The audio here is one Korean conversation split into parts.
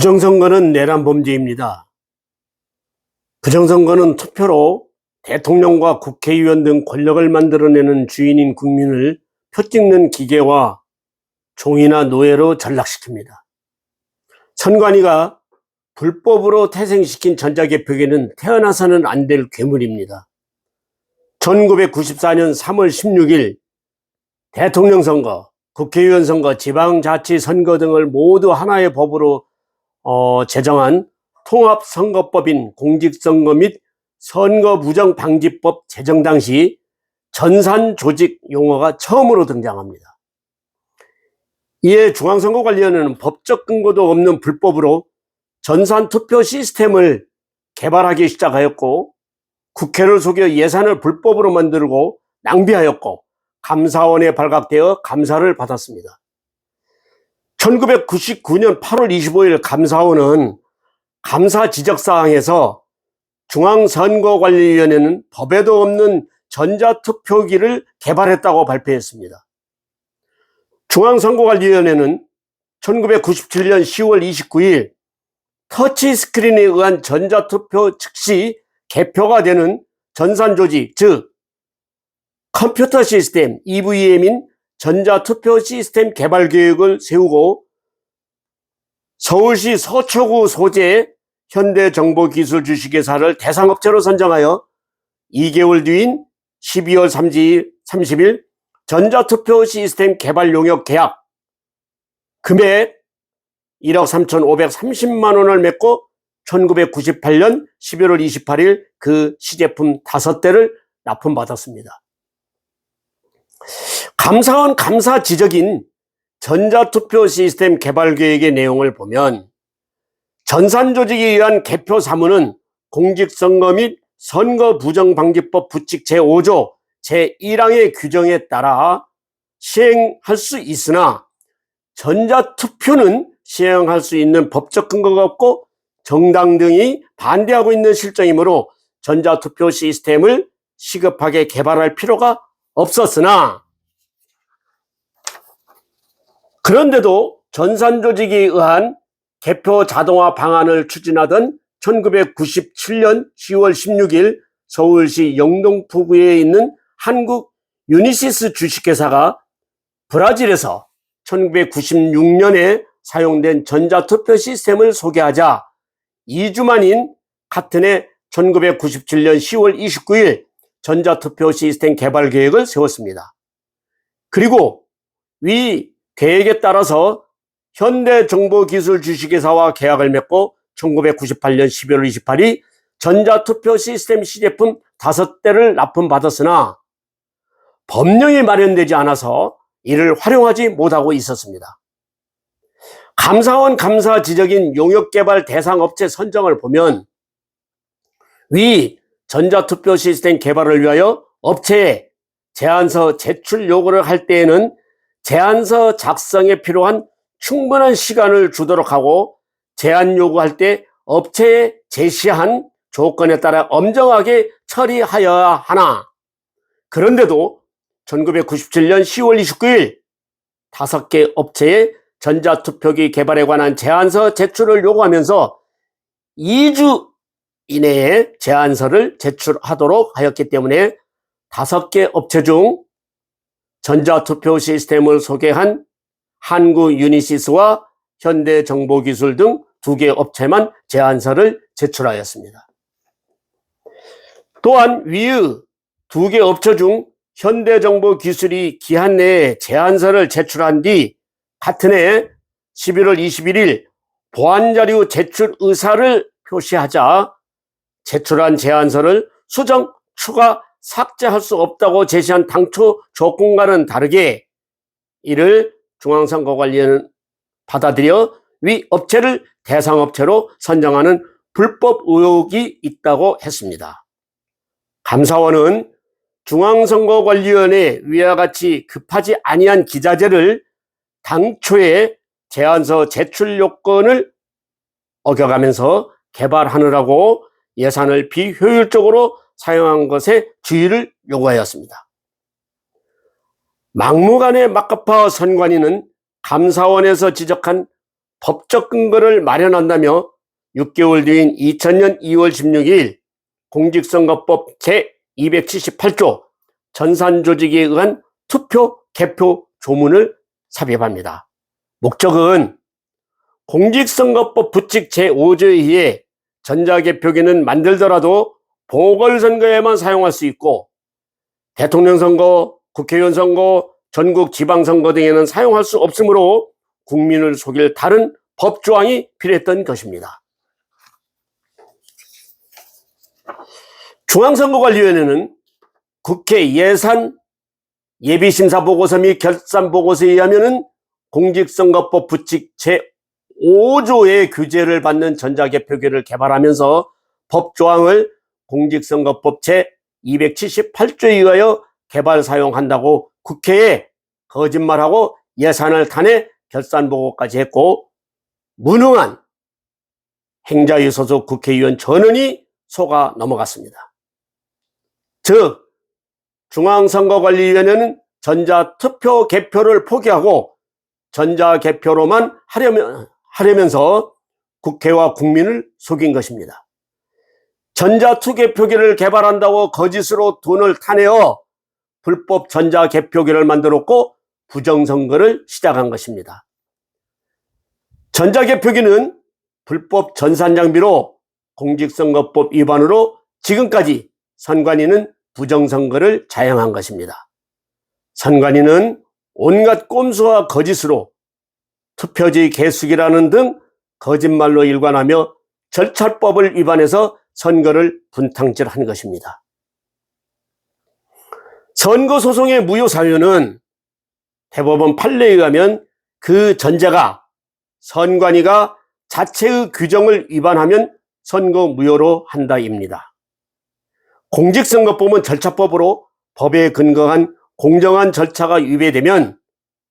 부정선거는 내란 범죄입니다. 부정선거는 투표로 대통령과 국회의원 등 권력을 만들어내는 주인인 국민을 표 찍는 기계와 종이나 노예로 전락시킵니다. 선관위가 불법으로 태생시킨 전자개표기는 태어나서는 안 될 괴물입니다. 1994년 3월 16일 대통령 선거, 국회의원 선거, 지방자치선거 등을 모두 하나의 법으로 제정한 통합선거법인 공직선거 및 선거부정방지법 제정 당시 전산조직 용어가 처음으로 등장합니다. 이에 중앙선거관리위원회는 법적 근거도 없는 불법으로 전산투표 시스템을 개발하기 시작하였고, 국회를 속여 예산을 불법으로 만들고 낭비하였고, 감사원에 발각되어 감사를 받았습니다. 1999년 8월 25일 감사원은 감사 지적사항에서 중앙선거관리위원회는 법에도 없는 전자투표기를 개발했다고 발표했습니다. 중앙선거관리위원회는 1997년 10월 29일 터치스크린에 의한 전자투표 즉시 개표가 되는 전산조직, 즉 컴퓨터 시스템 EVM인 전자투표 시스템 개발 계획을 세우고 서울시 서초구 소재 현대정보기술 주식회사를 대상업체로 선정하여 2개월 뒤인 12월 30일 전자투표 시스템 개발 용역 계약 금액 1억 3,530만 원을 맺고 1998년 11월 28일 그 시제품 5대를 납품받았습니다. 감사원 감사 지적인 전자투표 시스템 개발 계획의 내용을 보면 전산조직에 의한 개표 사무는 공직선거 및 선거부정방지법 부칙 제5조 제1항의 규정에 따라 시행할 수 있으나 전자투표는 시행할 수 있는 법적 근거가 없고 정당 등이 반대하고 있는 실정이므로 전자투표 시스템을 시급하게 개발할 필요가 없었으나, 그런데도 전산조직에 의한 개표 자동화 방안을 추진하던 1997년 10월 16일 서울시 영등포구에 있는 한국 유니시스 주식회사가 브라질에서 1996년에 사용된 전자투표 시스템을 소개하자 2주 만인 같은 해 1997년 10월 29일 전자투표 시스템 개발 계획을 세웠습니다. 그리고 위 계획에 따라서 현대정보기술 주식회사와 계약을 맺고 1998년 12월 28일 전자투표 시스템 시제품 5대를 납품받았으나 법령이 마련되지 않아서 이를 활용하지 못하고 있었습니다. 감사원 감사 지적인 용역개발 대상 업체 선정을 보면 위 전자투표 시스템 개발을 위하여 업체에 제안서 제출 요구를 할 때에는 제안서 작성에 필요한 충분한 시간을 주도록 하고, 제안 요구할 때 업체에 제시한 조건에 따라 엄정하게 처리하여야 하나, 그런데도 1997년 10월 29일 5개 업체에 전자투표기 개발에 관한 제안서 제출을 요구하면서 2주 이내에 제안서를 제출하도록 하였기 때문에 5개 업체 중 전자투표 시스템을 소개한 한국 유니시스와 현대정보기술 등 2개 업체만 제안서를 제출하였습니다. 또한 위의 2개 업체 중 현대정보기술이 기한 내에 제안서를 제출한 뒤 같은 해 11월 21일 보완자료 제출 의사를 표시하자 제출한 제안서를 수정, 추가, 삭제할 수 없다고 제시한 당초 조건과는 다르게 이를 중앙선거관리위원회는 받아들여 위 업체를 대상업체로 선정하는 불법 의혹이 있다고 했습니다. 감사원은 중앙선거관리위원회 위와 같이 급하지 아니한 기자재를 당초에 제안서 제출 요건을 어겨가면서 개발하느라고 예산을 비효율적으로 사용한 것에 주의를 요구하였습니다. 막무가내 막가파 선관위는 감사원에서 지적한 법적 근거를 마련한다며 6개월 뒤인 2000년 2월 16일 공직선거법 제278조 전산조직에 의한 투표 개표 조문을 삽입합니다. 목적은 공직선거법 부칙 제5조에 의해 전자개표기는 만들더라도 보궐선거에만 사용할 수 있고 대통령 선거, 국회의원 선거, 전국 지방선거 등에는 사용할 수 없으므로 국민을 속일 다른 법조항이 필요했던 것입니다. 중앙선거관리위원회는 국회 예산 예비심사보고서 및 결산보고서에 의하면 공직선거법 부칙 제5조의 규제를 받는 전자개표기를 개발하면서 법조항을 공직선거법 제278조에 의하여 개발 사용한다고 국회에 거짓말하고 예산을 탄핵 결산보고까지 했고 무능한 행자위 소속 국회의원 전원이 속아 넘어갔습니다. 즉 중앙선거관리위원회는 전자투표 개표를 포기하고 전자개표로만 하려면서 국회와 국민을 속인 것입니다. 전자투개표기를 개발한다고 거짓으로 돈을 타내어 불법 전자개표기를 만들었고 부정선거를 시작한 것입니다. 전자개표기는 불법 전산장비로 공직선거법 위반으로 지금까지 선관위는 부정선거를 자행한 것입니다. 선관위는 온갖 꼼수와 거짓으로 투표지 개수기라는 등 거짓말로 일관하며 절차법을 위반해서 선거를 분탕질한 것입니다. 선거소송의 무효 사유는 대법원 판례에 의하면 그 전제가 선관위가 자체의 규정을 위반하면 선거 무효로 한다입니다. 공직선거법은 절차법으로 법에 근거한 공정한 절차가 위배되면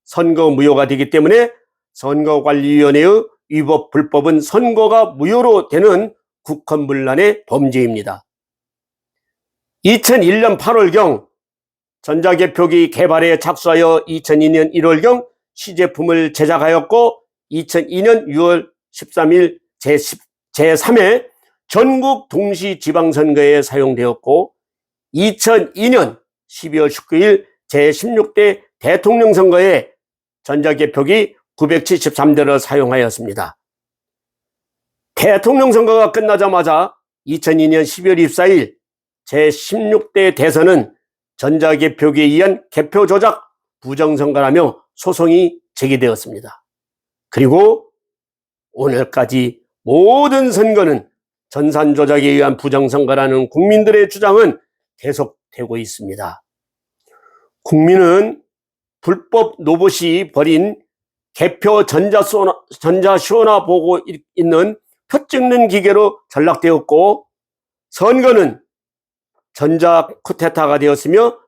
선거 무효가 되기 때문에 선거관리위원회의 위법 불법은 선거가 무효로 되는 국헌문란의 범죄입니다. 2001년 8월경 전자개표기 개발에 착수하여 2002년 1월경 시제품을 제작하였고 2002년 6월 13일 제3회 전국 동시지방선거에 사용되었고 2002년 12월 19일 제16대 대통령선거에 전자개표기 973대를 사용하였습니다. 대통령선거가 끝나자마자 2002년 12월 24일 제16대 대선은 전자개표기에 의한 개표 조작 부정선거라며 소송이 제기되었습니다. 그리고 오늘까지 모든 선거는 전산 조작에 의한 부정선거라는 국민들의 주장은 계속되고 있습니다. 국민은 불법 로봇이 벌인 개표 전자시호나 보고 있는 표 찍는 기계로 전락되었고 선거는 전자 쿠데타가 되었으며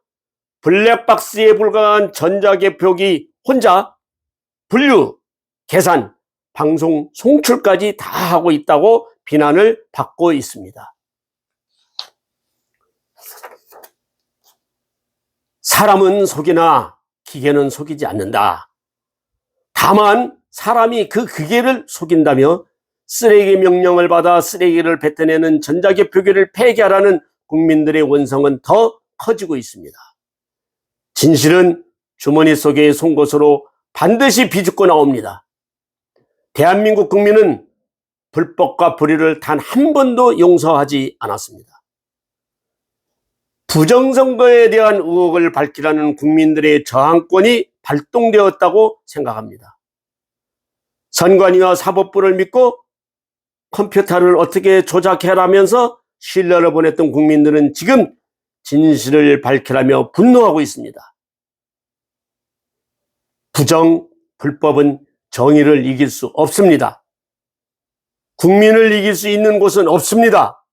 블랙박스에 불과한 전자개표기 혼자 분류, 계산, 방송 송출까지 다 하고 있다고 비난을 받고 있습니다. 사람은 속이나 기계는 속이지 않는다. 다만 사람이 그 기계를 속인다며 쓰레기 명령을 받아 쓰레기를 뱉어내는 전자개표기를 폐기하라는 국민들의 원성은 더 커지고 있습니다. 진실은 주머니 속의 송곳으로 반드시 비집고 나옵니다. 대한민국 국민은 불법과 불의를 단 한 번도 용서하지 않았습니다. 부정선거에 대한 의혹을 밝히라는 국민들의 저항권이 발동되었다고 생각합니다. 선관위와 사법부를 믿고 컴퓨터를 어떻게 조작해라면서 신뢰를 보냈던 국민들은 지금 진실을 밝히라며 분노하고 있습니다. 부정, 불법은 정의를 이길 수 없습니다. 국민을 이길 수 있는 곳은 없습니다.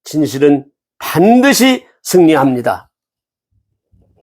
진실은 반드시 승리합니다.